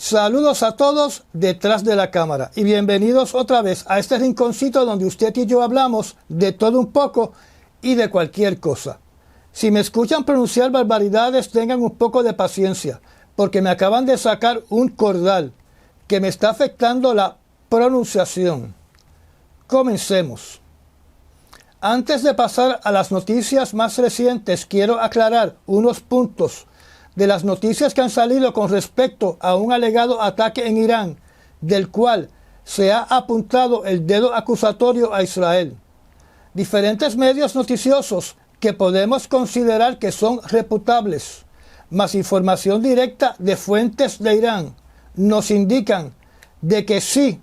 Saludos a todos detrás de la cámara y bienvenidos otra vez a este rinconcito donde usted y yo hablamos de todo un poco y de cualquier cosa. Si me escuchan pronunciar barbaridades, tengan un poco de paciencia, porque me acaban de sacar un cordal que me está afectando la pronunciación. Comencemos. Antes de pasar a las noticias más recientes, quiero aclarar unos puntos de las noticias que han salido con respecto a un alegado ataque en Irán, del cual se ha apuntado el dedo acusatorio a Israel. Diferentes medios noticiosos que podemos considerar que son reputables, más información directa de fuentes de Irán, nos indican de que sí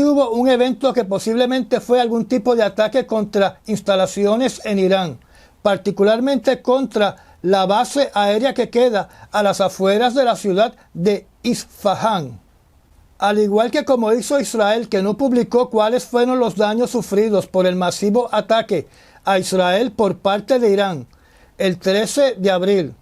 hubo un evento que posiblemente fue algún tipo de ataque contra instalaciones en Irán, particularmente contra la base aérea que queda a las afueras de la ciudad de Isfahán. Al igual que como hizo Israel, que no publicó cuáles fueron los daños sufridos por el masivo ataque a Israel por parte de Irán el 13 de abril.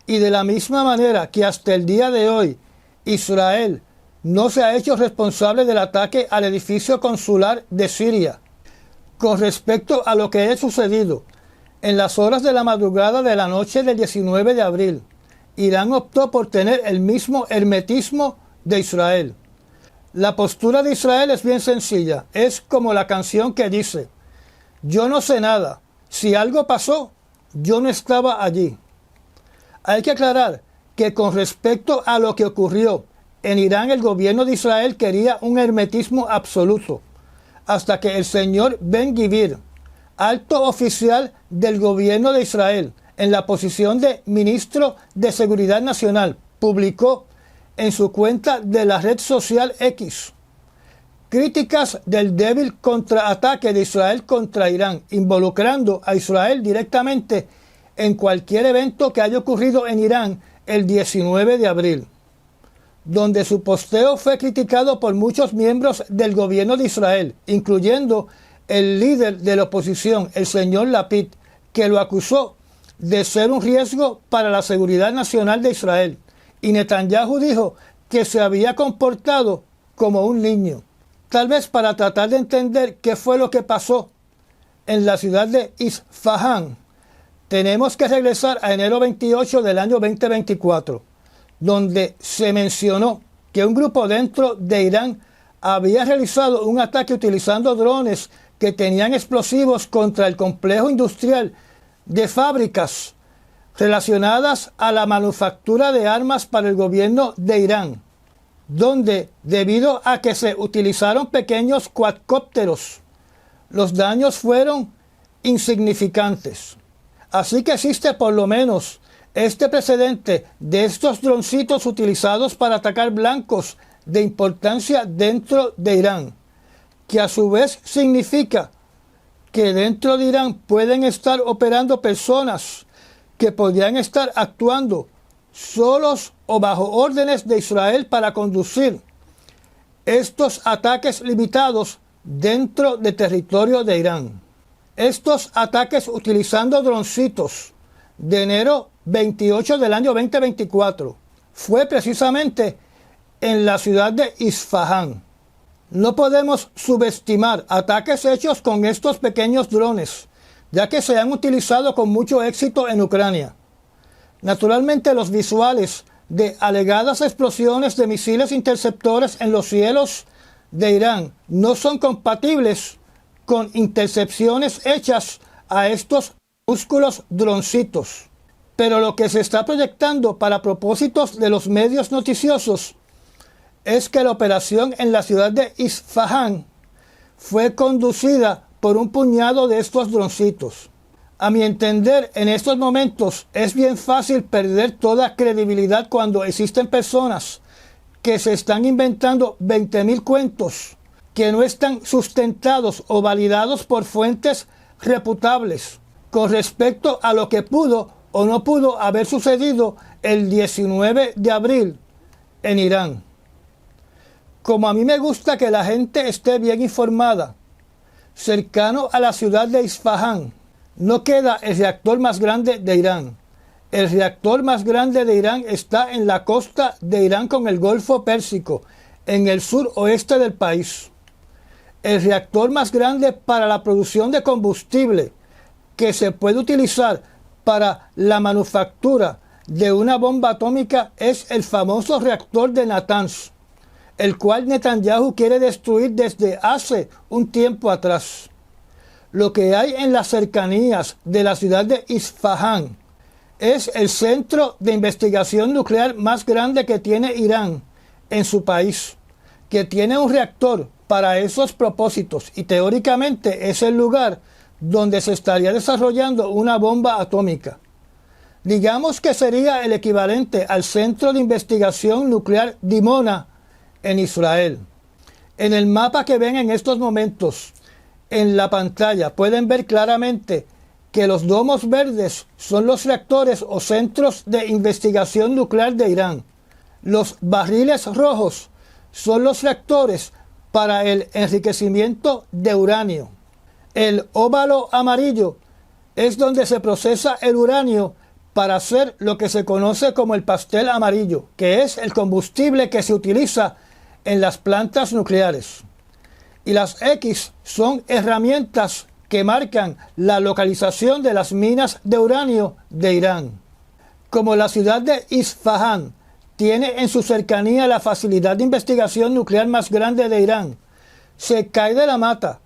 Y de la misma manera que hasta el día de hoy, Israel no se ha hecho responsable del ataque al edificio consular de Siria. Con respecto a lo que ha sucedido, en las horas de la madrugada de la noche del 19 de abril, Irán optó por tener el mismo hermetismo de Israel. La postura de Israel es bien sencilla, es como la canción que dice: yo no sé nada, si algo pasó, yo no estaba allí. Hay que aclarar que con respecto a lo que ocurrió en Irán, el gobierno de Israel quería un hermetismo absoluto, hasta que el señor Ben-Gvir, alto oficial del gobierno de Israel, en la posición de ministro de Seguridad Nacional, publicó en su cuenta de la red social X críticas del débil contraataque de Israel contra Irán, involucrando a Israel directamente en cualquier evento que haya ocurrido en Irán el 19 de abril, donde su posteo fue criticado por muchos miembros del gobierno de Israel, incluyendo el líder de la oposición, el señor Lapid, que lo acusó de ser un riesgo para la seguridad nacional de Israel. Y Netanyahu dijo que se había comportado como un niño. Tal vez para tratar de entender qué fue lo que pasó en la ciudad de Isfahán, tenemos que regresar a enero 28 del año 2024, donde se mencionó que un grupo dentro de Irán había realizado un ataque utilizando drones que tenían explosivos contra el complejo industrial de fábricas relacionadas a la manufactura de armas para el gobierno de Irán, donde, debido a que se utilizaron pequeños cuadcópteros, los daños fueron insignificantes. Así que existe por lo menos este precedente de estos droncitos utilizados para atacar blancos de importancia dentro de Irán, que a su vez significa que dentro de Irán pueden estar operando personas que podrían estar actuando solos o bajo órdenes de Israel para conducir estos ataques limitados dentro del territorio de Irán. Estos ataques utilizando droncitos de enero 28 del año 2024 fue precisamente en la ciudad de Isfahán. No podemos subestimar ataques hechos con estos pequeños drones, ya que se han utilizado con mucho éxito en Ucrania. Naturalmente, los visuales de alegadas explosiones de misiles interceptores en los cielos de Irán no son compatibles con intercepciones hechas a estos minúsculos droncitos. Pero lo que se está proyectando para propósitos de los medios noticiosos es que la operación en la ciudad de Isfahán fue conducida por un puñado de estos droncitos. A mi entender, en estos momentos es bien fácil perder toda credibilidad cuando existen personas que se están inventando 20.000 cuentos que no están sustentados o validados por fuentes reputables con respecto a lo que pudo o no pudo haber sucedido el 19 de abril en Irán. Como a mí me gusta que la gente esté bien informada, cercano a la ciudad de Isfahán no queda el reactor más grande de Irán, El reactor más grande de Irán está en la costa de Irán con el Golfo Pérsico, en el suroeste del país. El reactor más grande para la producción de combustible que se puede utilizar para la manufactura de una bomba atómica es el famoso reactor de Natanz, el cual Netanyahu quiere destruir desde hace un tiempo atrás. Lo que hay en las cercanías de la ciudad de Isfahán es el centro de investigación nuclear más grande que tiene Irán en su país, que tiene un reactor para esos propósitos y teóricamente es el lugar donde se estaría desarrollando una bomba atómica. Digamos que sería el equivalente al Centro de Investigación Nuclear Dimona en Israel. En el mapa que ven en estos momentos en la pantalla pueden ver claramente que los domos verdes son los reactores o centros de investigación nuclear de Irán. Los barriles rojos son los reactores para el enriquecimiento de uranio. El óvalo amarillo es donde se procesa el uranio para hacer lo que se conoce como el pastel amarillo, que es el combustible que se utiliza en las plantas nucleares. Y las X son herramientas que marcan la localización de las minas de uranio de Irán. Como la ciudad de Isfahán tiene en su cercanía la facilidad de investigación nuclear más grande de Irán, se cae de la mata,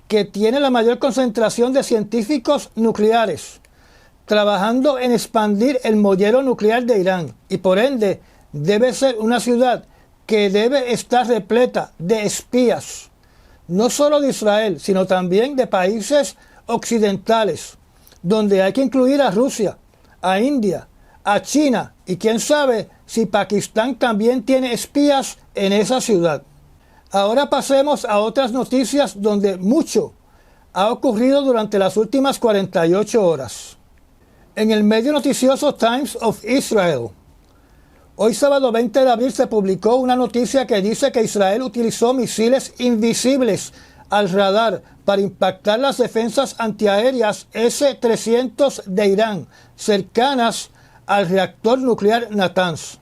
que tiene la mayor concentración de científicos nucleares, trabajando en expandir el mollero nuclear de Irán, y por ende debe ser una ciudad que debe estar repleta de espías, no solo de Israel, sino también de países occidentales, donde hay que incluir a Rusia, a India, a China, y quién sabe si Pakistán también tiene espías en esa ciudad. Ahora pasemos a otras noticias donde mucho ha ocurrido durante las últimas 48 horas. En el medio noticioso Times of Israel, hoy sábado 20 de abril se publicó una noticia que dice que Israel utilizó misiles invisibles al radar para impactar las defensas antiaéreas S-300 de Irán, cercanas al reactor nuclear Natanz.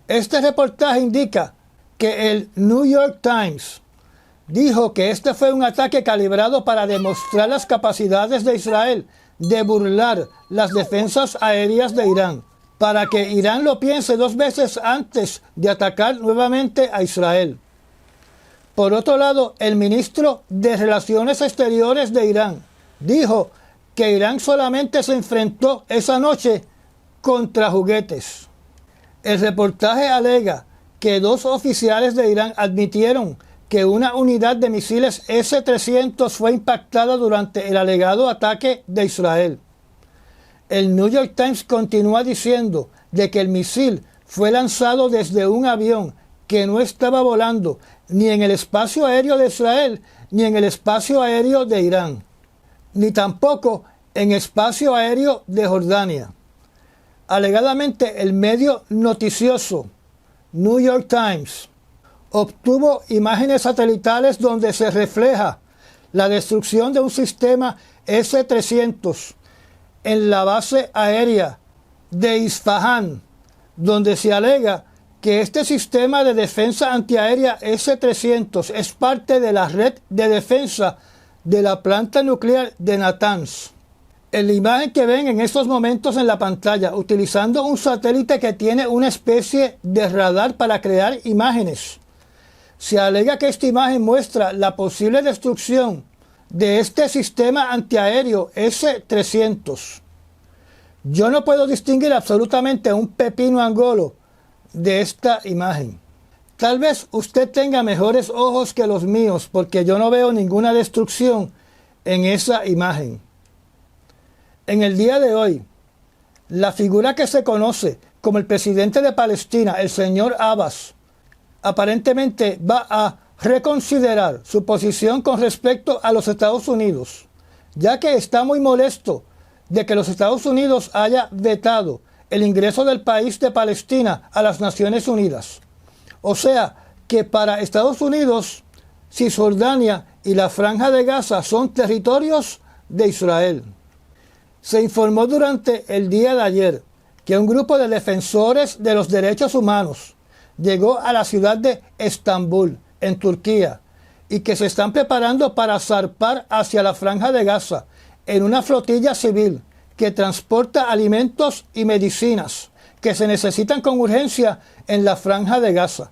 Este reportaje indica que el New York Times dijo que este fue un ataque calibrado para demostrar las capacidades de Israel de burlar las defensas aéreas de Irán, para que Irán lo piense dos veces antes de atacar nuevamente a Israel. Por otro lado, el ministro de Relaciones Exteriores de Irán dijo que Irán solamente se enfrentó esa noche contra juguetes. El reportaje alega que dos oficiales de Irán admitieron que una unidad de misiles S-300 fue impactada durante el alegado ataque de Israel. El New York Times continúa diciendo de que el misil fue lanzado desde un avión que no estaba volando ni en el espacio aéreo de Israel ni en el espacio aéreo de Irán, ni tampoco en espacio aéreo de Jordania. Alegadamente, el medio noticioso New York Times obtuvo imágenes satelitales donde se refleja la destrucción de un sistema S-300 en la base aérea de Isfahán, donde se alega que este sistema de defensa antiaérea S-300 es parte de la red de defensa de la planta nuclear de Natanz. En la imagen que ven en estos momentos en la pantalla, utilizando un satélite que tiene una especie de radar para crear imágenes, se alega que esta imagen muestra la posible destrucción de este sistema antiaéreo S-300. Yo no puedo distinguir absolutamente un pepino angolo de esta imagen. Tal vez usted tenga mejores ojos que los míos, porque yo no veo ninguna destrucción en esa imagen. En el día de hoy, la figura que se conoce como el presidente de Palestina, el señor Abbas, aparentemente va a reconsiderar su posición con respecto a los Estados Unidos, ya que está muy molesto de que los Estados Unidos haya vetado el ingreso del país de Palestina a las Naciones Unidas. O sea, que para Estados Unidos, Cisjordania y la Franja de Gaza son territorios de Israel. Se informó durante el día de ayer que un grupo de defensores de los derechos humanos llegó a la ciudad de Estambul, en Turquía, y que se están preparando para zarpar hacia la Franja de Gaza en una flotilla civil que transporta alimentos y medicinas que se necesitan con urgencia en la Franja de Gaza.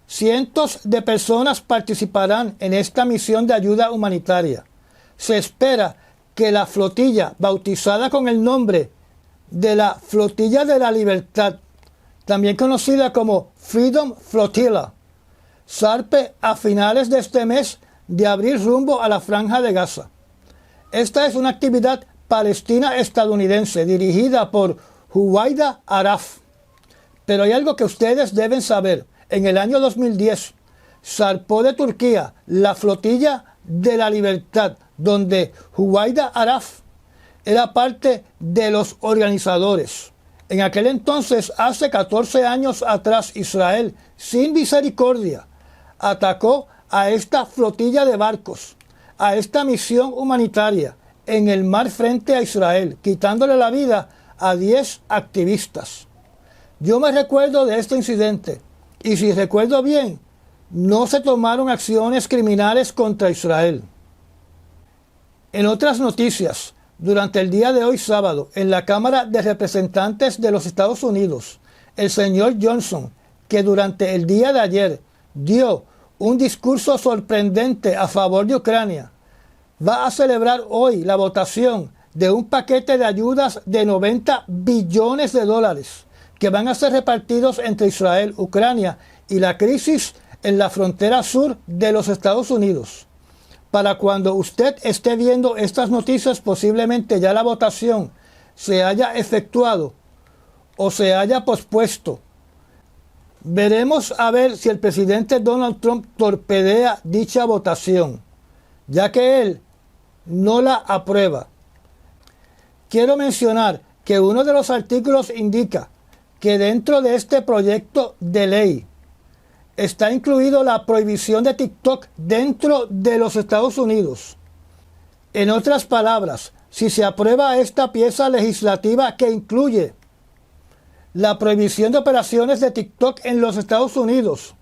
Cientos de personas participarán en esta misión de ayuda humanitaria. Se espera que la flotilla, bautizada con el nombre de la Flotilla de la Libertad, también conocida como Freedom Flotilla, zarpe a finales de este mes de abril rumbo a la Franja de Gaza. Esta es una actividad palestina-estadounidense dirigida por Huwaida Araf. Pero hay algo que ustedes deben saber. En el año 2010 zarpó de Turquía la Flotilla de la Libertad, donde Huwaida Araf era parte de los organizadores. En aquel entonces, hace 14 años atrás, Israel, sin misericordia, atacó a esta flotilla de barcos, a esta misión humanitaria en el mar frente a Israel, quitándole la vida a 10 activistas. Yo me recuerdo de este incidente, y si recuerdo bien, no se tomaron acciones criminales contra Israel. En otras noticias, durante el día de hoy sábado, en la Cámara de Representantes de los Estados Unidos, el señor Johnson, que durante el día de ayer dio un discurso sorprendente a favor de Ucrania, va a celebrar hoy la votación de un paquete de ayudas de 90 billones de dólares que van a ser repartidos entre Israel, Ucrania y la crisis en la frontera sur de los Estados Unidos. Para cuando usted esté viendo estas noticias, posiblemente ya la votación se haya efectuado o se haya pospuesto. Veremos a ver si el presidente Donald Trump torpedea dicha votación, ya que él no la aprueba. Quiero mencionar que uno de los artículos indica que dentro de este proyecto de ley está incluido la prohibición de TikTok dentro de los Estados Unidos. En otras palabras, si se aprueba esta pieza legislativa que incluye la prohibición de operaciones de TikTok en los Estados Unidos,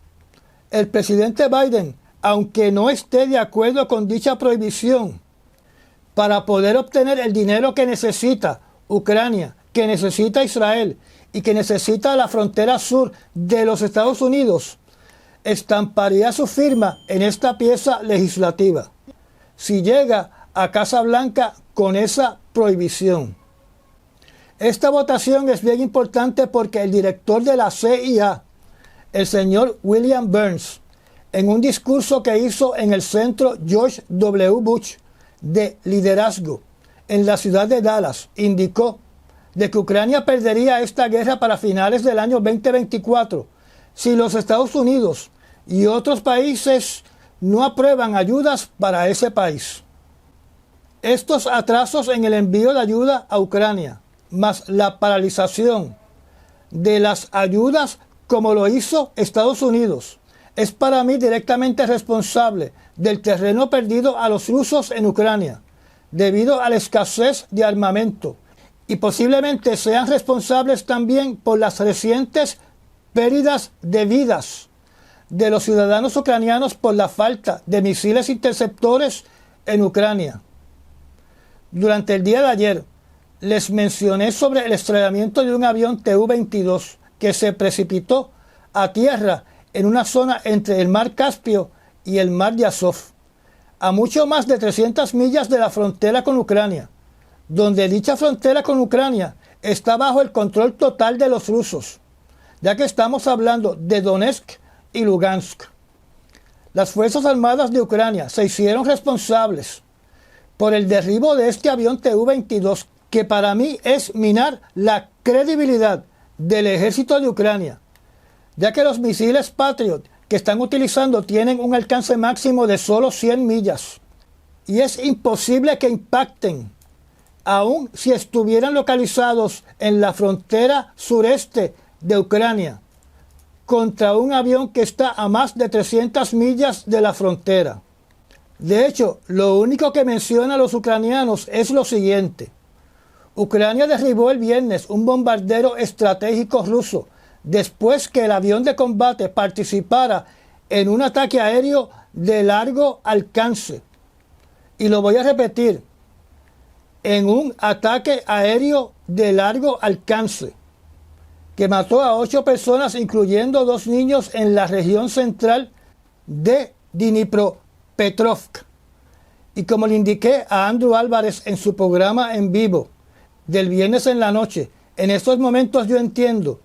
el presidente Biden, aunque no esté de acuerdo con dicha prohibición, para poder obtener el dinero que necesita Ucrania, que necesita Israel y que necesita la frontera sur de los Estados Unidos, estamparía su firma en esta pieza legislativa si llega a Casa Blanca con esa prohibición. Esta votación es bien importante porque el director de la CIA, el señor William Burns, en un discurso que hizo en el Centro George W. Bush de Liderazgo en la ciudad de Dallas, indicó de que Ucrania perdería esta guerra para finales del año 2024 si los Estados Unidos y otros países no aprueban ayudas para ese país. Estos atrasos en el envío de ayuda a Ucrania, más la paralización de las ayudas como lo hizo Estados Unidos, es para mí directamente responsable del terreno perdido a los rusos en Ucrania, debido a la escasez de armamento, y posiblemente sean responsables también por las recientes pérdidas de vidas de los ciudadanos ucranianos por la falta de misiles interceptores en Ucrania. Durante el día de ayer les mencioné sobre el estrellamiento de un avión Tu-22 que se precipitó a tierra en una zona entre el mar Caspio y el mar de Azov, a mucho más de 300 millas de la frontera con Ucrania, donde dicha frontera con Ucrania está bajo el control total de los rusos, ya que estamos hablando de Donetsk y Lugansk. Las Fuerzas Armadas de Ucrania se hicieron responsables por el derribo de este avión Tu-22, que para mí es minar la credibilidad del ejército de Ucrania, ya que los misiles Patriot que están utilizando tienen un alcance máximo de solo 100 millas, y es imposible que impacten, aun si estuvieran localizados en la frontera sureste de Ucrania, contra un avión que está a más de 300 millas de la frontera. De hecho, lo único que menciona a los ucranianos es lo siguiente: Ucrania derribó el viernes un bombardero estratégico ruso después que el avión de combate participara en un ataque aéreo de largo alcance. Y lo voy a repetir, en un ataque aéreo de largo alcance que mató a 8 personas, incluyendo 2 niños en la región central de Dnipropetrovsk. Y como le indiqué a Andrew Álvarez en su programa en vivo del viernes en la noche, en estos momentos yo entiendo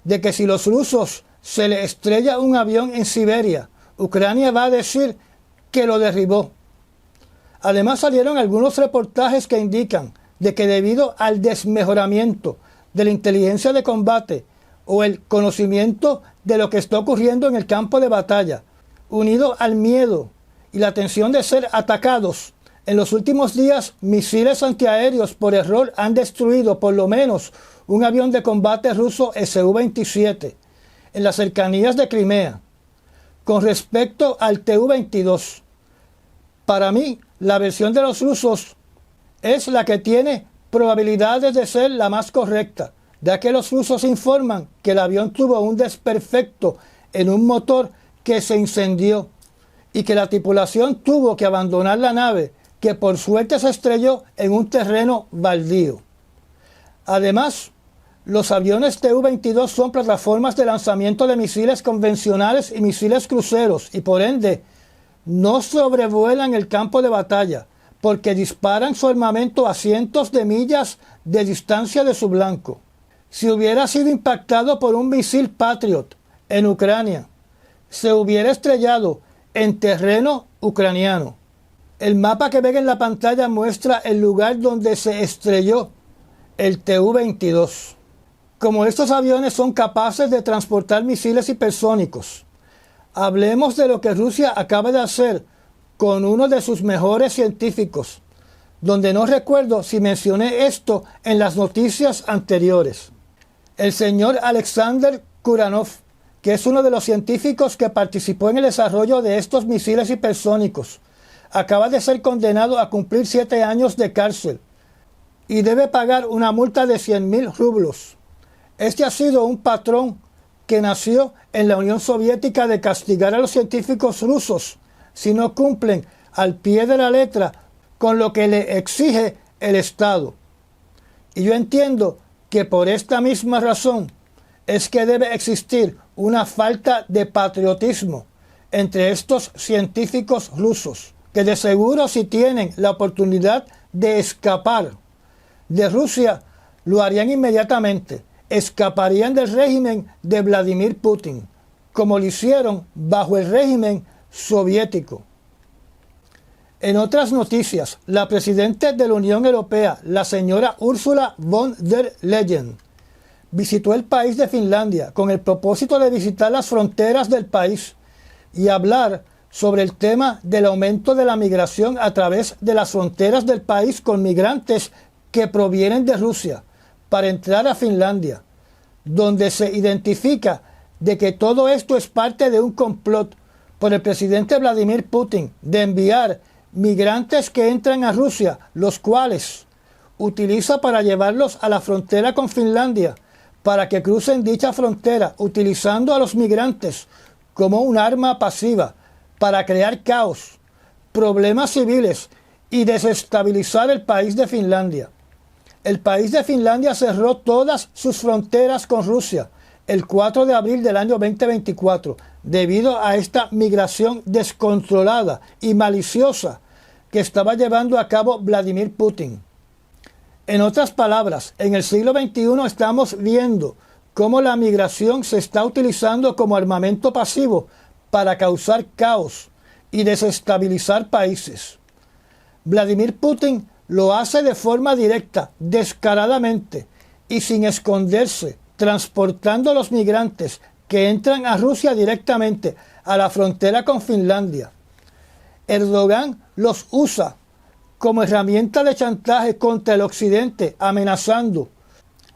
de que si los rusos se le estrella un avión en Siberia, Ucrania va a decir que lo derribó. Además salieron algunos reportajes que indican de que debido al desmejoramiento de la inteligencia de combate o el conocimiento de lo que está ocurriendo en el campo de batalla, unido al miedo y la tensión de ser atacados, en los últimos días misiles antiaéreos por error han destruido por lo menos un avión de combate ruso Su-27 en las cercanías de Crimea. Con respecto al Tu-22, para mí la versión de los rusos es la que tiene probabilidades de ser la más correcta, ya que los rusos informan que el avión tuvo un desperfecto en un motor que se incendió y que la tripulación tuvo que abandonar la nave, que por suerte se estrelló en un terreno baldío. Además, los aviones Tu-22 son plataformas de lanzamiento de misiles convencionales y misiles cruceros y por ende no sobrevuelan el campo de batalla porque disparan su armamento a cientos de millas de distancia de su blanco. Si hubiera sido impactado por un misil Patriot en Ucrania, se hubiera estrellado en terreno ucraniano. El mapa que ven en la pantalla muestra el lugar donde se estrelló el Tu-22. Como estos aviones son capaces de transportar misiles hipersónicos, hablemos de lo que Rusia acaba de hacer con uno de sus mejores científicos, donde no recuerdo si mencioné esto en las noticias anteriores. El señor Alexander Kuranov, que es uno de los científicos que participó en el desarrollo de estos misiles hipersónicos, acaba de ser condenado a cumplir 7 años de cárcel y debe pagar una multa de 100.000 rublos. Este ha sido un patrón que nació en la Unión Soviética de castigar a los científicos rusos si no cumplen al pie de la letra con lo que le exige el Estado. Y yo entiendo que por esta misma razón es que debe existir una falta de patriotismo entre estos científicos rusos, que de seguro si tienen la oportunidad de escapar de Rusia, lo harían inmediatamente. Escaparían del régimen de Vladimir Putin, como lo hicieron bajo el régimen soviético. En otras noticias, la presidenta de la Unión Europea, la señora Ursula von der Leyen, visitó el país de Finlandia con el propósito de visitar las fronteras del país y hablar sobre el tema del aumento de la migración a través de las fronteras del país con migrantes que provienen de Rusia para entrar a Finlandia, donde se identifica de que todo esto es parte de un complot por el presidente Vladimir Putin de enviar migrantes que entran a Rusia, los cuales utiliza para llevarlos a la frontera con Finlandia, para que crucen dicha frontera, utilizando a los migrantes como un arma pasiva para crear caos, problemas civiles y desestabilizar el país de Finlandia. El país de Finlandia cerró todas sus fronteras con Rusia el 4 de abril del año 2024 debido a esta migración descontrolada y maliciosa que estaba llevando a cabo Vladimir Putin. En otras palabras, en el siglo XXI estamos viendo cómo la migración se está utilizando como armamento pasivo para causar caos y desestabilizar países. Vladimir Putin lo hace de forma directa, descaradamente y sin esconderse, transportando a los migrantes que entran a Rusia directamente a la frontera con Finlandia. Erdogan los usa como herramienta de chantaje contra el occidente, amenazando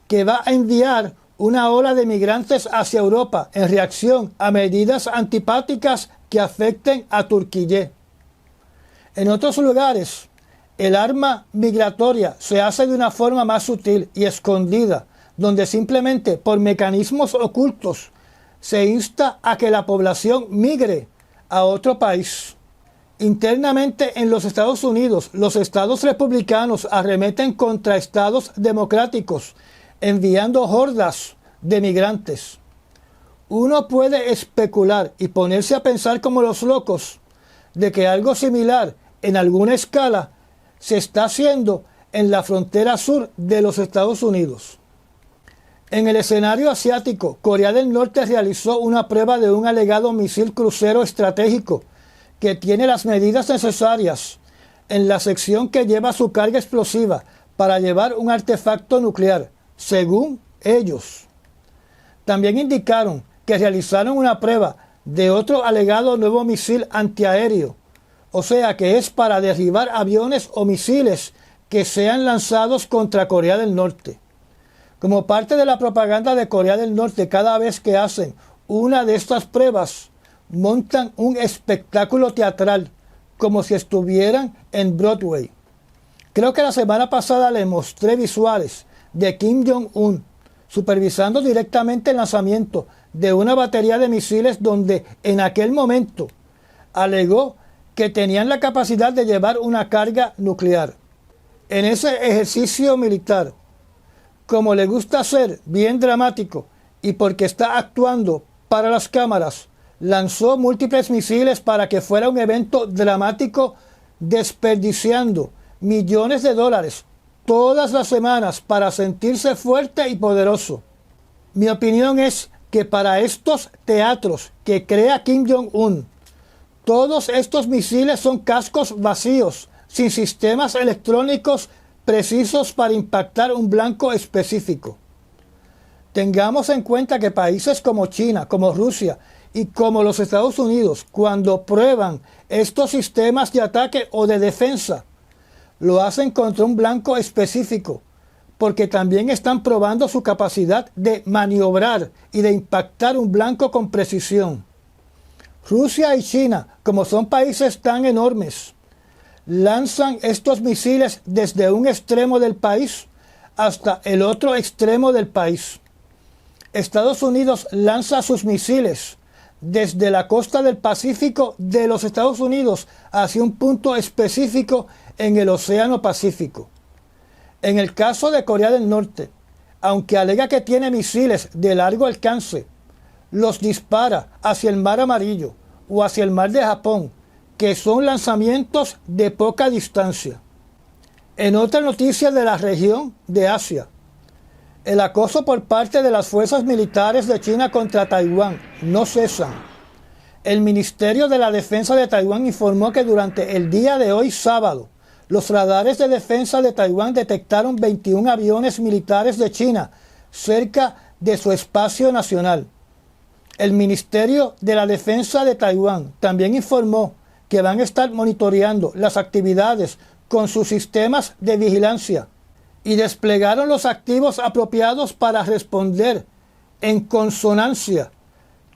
que va a enviar una ola de migrantes hacia Europa en reacción a medidas antipáticas que afecten a Turquía. En otros lugares, El arma migratoria se hace de una forma más sutil y escondida, donde simplemente por mecanismos ocultos se insta a que la población migre a otro país. Internamente en los Estados Unidos, los estados republicanos arremeten contra estados democráticos, enviando hordas de migrantes. Uno puede especular y ponerse a pensar como los locos de que algo similar, en alguna escala, se está haciendo en la frontera sur de los Estados Unidos. En el escenario asiático, Corea del Norte realizó una prueba de un alegado misil crucero estratégico que tiene las medidas necesarias en la sección que lleva su carga explosiva para llevar un artefacto nuclear, según ellos. También indicaron que realizaron una prueba de otro alegado nuevo misil antiaéreo, o sea que es para derribar aviones o misiles que sean lanzados contra Corea del Norte. Como parte de la propaganda de Corea del Norte, cada vez que hacen una de estas pruebas, montan un espectáculo teatral, como si estuvieran en Broadway. Creo que la semana pasada les mostré visuales de Kim Jong-un supervisando directamente el lanzamiento de una batería de misiles donde en aquel momento alegó que tenían la capacidad de llevar una carga nuclear. En ese ejercicio militar, como le gusta ser bien dramático y porque está actuando para las cámaras, lanzó múltiples misiles para que fuera un evento dramático, desperdiciando millones de dólares todas las semanas para sentirse fuerte y poderoso. Mi opinión es que para estos teatros que crea Kim Jong-un, todos estos misiles son cascos vacíos, sin sistemas electrónicos precisos para impactar un blanco específico. Tengamos en cuenta que países como China, como Rusia y como los Estados Unidos, cuando prueban estos sistemas de ataque o de defensa, lo hacen contra un blanco específico, porque también están probando su capacidad de maniobrar y de impactar un blanco con precisión. Rusia y China, como son países tan enormes, lanzan estos misiles desde un extremo del país hasta el otro extremo del país. Estados Unidos lanza sus misiles desde la costa del Pacífico de los Estados Unidos hacia un punto específico en el Océano Pacífico. En el caso de Corea del Norte, aunque alega que tiene misiles de largo alcance, los dispara hacia el Mar Amarillo o hacia el Mar de Japón, que son lanzamientos de poca distancia. En otra noticia de la región de Asia, el acoso por parte de las fuerzas militares de China contra Taiwán no cesan. El Ministerio de la Defensa de Taiwán informó que durante el día de hoy, sábado, los radares de defensa de Taiwán detectaron 21 aviones militares de China cerca de su espacio nacional. El Ministerio de la Defensa de Taiwán también informó que van a estar monitoreando las actividades con sus sistemas de vigilancia y desplegaron los activos apropiados para responder en consonancia,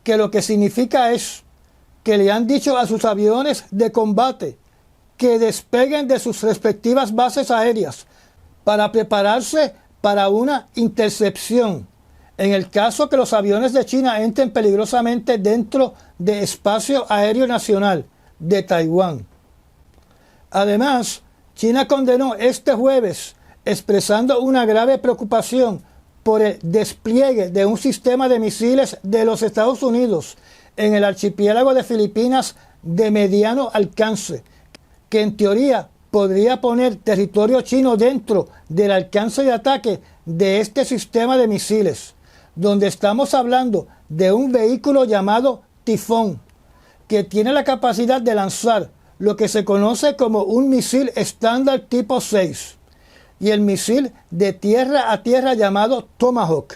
que lo que significa es que le han dicho a sus aviones de combate que despeguen de sus respectivas bases aéreas para prepararse para una intercepción en el caso que los aviones de China entren peligrosamente dentro del espacio aéreo nacional de Taiwán. Además, China condenó este jueves, expresando una grave preocupación por el despliegue de un sistema de misiles de los Estados Unidos en el archipiélago de Filipinas de mediano alcance, que en teoría podría poner territorio chino dentro del alcance de ataque de este sistema de misiles, donde estamos hablando de un vehículo llamado Tifón, que tiene la capacidad de lanzar lo que se conoce como un misil estándar tipo 6 y el misil de tierra a tierra llamado Tomahawk.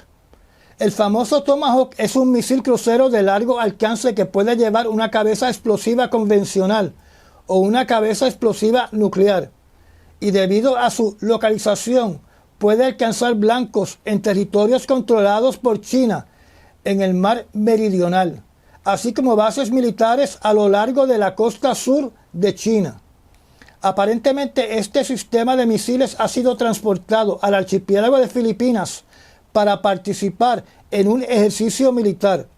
El famoso Tomahawk es un misil crucero de largo alcance que puede llevar una cabeza explosiva convencional o una cabeza explosiva nuclear, y debido a su localización puede alcanzar blancos en territorios controlados por China en el mar meridional, así como bases militares a lo largo de la costa sur de China. Aparentemente este sistema de misiles ha sido transportado al archipiélago de Filipinas para participar en un ejercicio militar.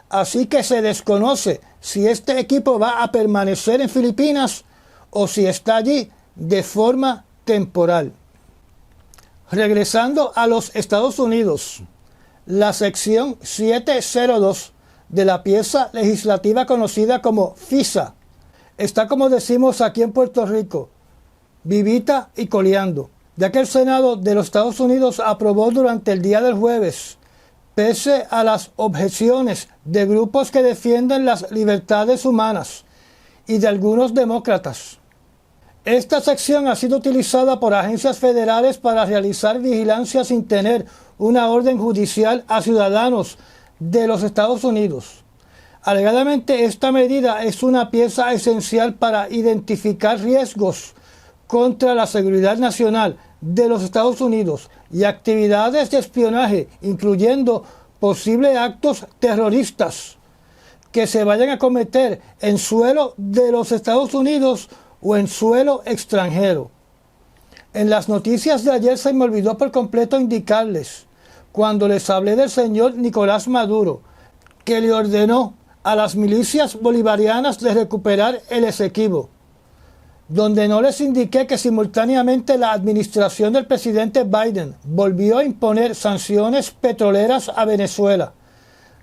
Así que se desconoce si este equipo va a permanecer en Filipinas o si está allí de forma temporal. Regresando a los Estados Unidos, la sección 702 de la pieza legislativa conocida como FISA está, como decimos aquí en Puerto Rico, vivita y coleando, ya que el Senado de los Estados Unidos aprobó durante el día del jueves, pese a las objeciones de grupos que defienden las libertades humanas y de algunos demócratas. Esta sección ha sido utilizada por agencias federales para realizar vigilancia sin tener una orden judicial a ciudadanos de los Estados Unidos. Alegadamente, esta medida es una pieza esencial para identificar riesgos contra la seguridad nacional de los Estados Unidos y actividades de espionaje, incluyendo posibles actos terroristas que se vayan a cometer en suelo de los Estados Unidos o en suelo extranjero. En las noticias de ayer se me olvidó por completo indicarles, cuando les hablé del señor Nicolás Maduro, que le ordenó a las milicias bolivarianas de recuperar el Esequibo, donde no les indiqué que simultáneamente la administración del presidente Biden volvió a imponer sanciones petroleras a Venezuela,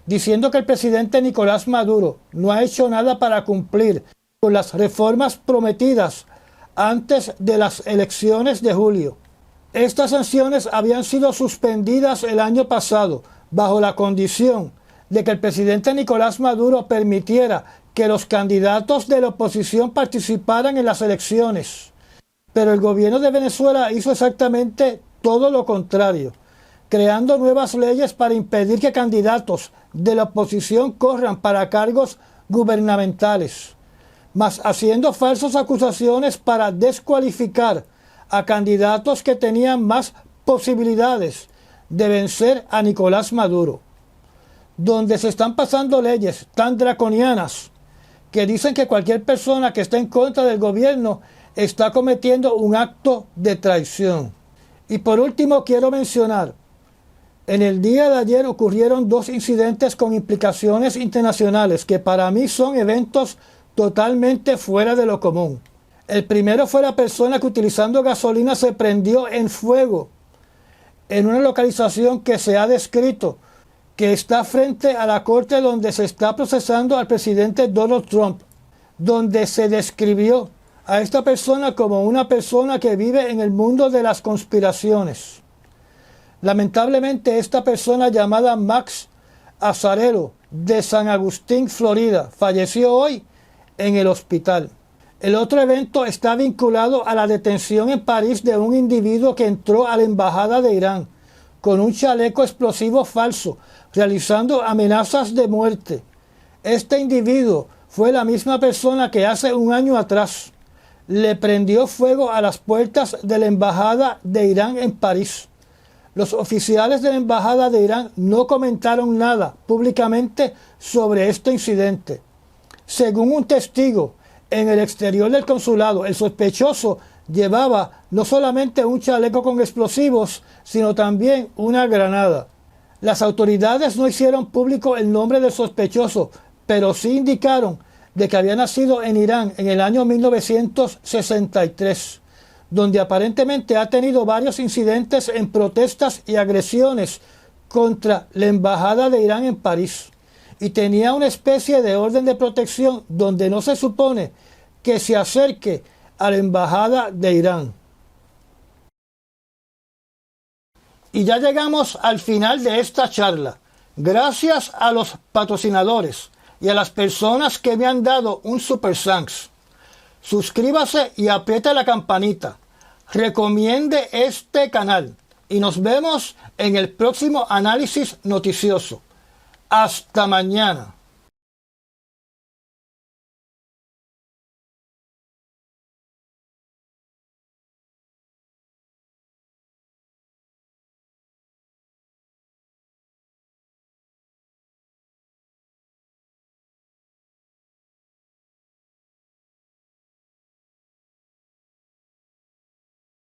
diciendo que el presidente Nicolás Maduro no ha hecho nada para cumplir con las reformas prometidas antes de las elecciones de julio. Estas sanciones habían sido suspendidas el año pasado bajo la condición de que el presidente Nicolás Maduro permitiera que los candidatos de la oposición participaran en las elecciones. Pero el gobierno de Venezuela hizo exactamente todo lo contrario, creando nuevas leyes para impedir que candidatos de la oposición corran para cargos gubernamentales, mas haciendo falsas acusaciones para descualificar a candidatos que tenían más posibilidades de vencer a Nicolás Maduro, donde se están pasando leyes tan draconianas que dicen que cualquier persona que está en contra del gobierno está cometiendo un acto de traición. Y por último quiero mencionar, en el día de ayer ocurrieron dos incidentes con implicaciones internacionales que para mí son eventos totalmente fuera de lo común. El primero fue la persona que utilizando gasolina se prendió en fuego en una localización que se ha descrito que está frente a la corte donde se está procesando al presidente Donald Trump, donde se describió a esta persona como una persona que vive en el mundo de las conspiraciones. Lamentablemente esta persona llamada Max Azzarello de San Agustín, Florida, falleció hoy en el hospital. El otro evento está vinculado a la detención en París de un individuo que entró a la embajada de Irán con un chaleco explosivo falso, realizando amenazas de muerte. Este individuo fue la misma persona que hace un año atrás le prendió fuego a las puertas de la embajada de Irán en París. Los oficiales de la embajada de Irán no comentaron nada públicamente sobre este incidente. Según un testigo, en el exterior del consulado, el sospechoso llevaba no solamente un chaleco con explosivos, sino también una granada. Las autoridades no hicieron público el nombre del sospechoso, pero sí indicaron de que había nacido en Irán en el año 1963, donde aparentemente ha tenido varios incidentes en protestas y agresiones contra la embajada de Irán en París, y tenía una especie de orden de protección donde no se supone que se acerque a la embajada de Irán. Y ya llegamos al final de esta charla. Gracias a los patrocinadores y a las personas que me han dado un super thanks. Suscríbase y apriete la campanita. Recomiende este canal y nos vemos en el próximo análisis noticioso. Hasta mañana.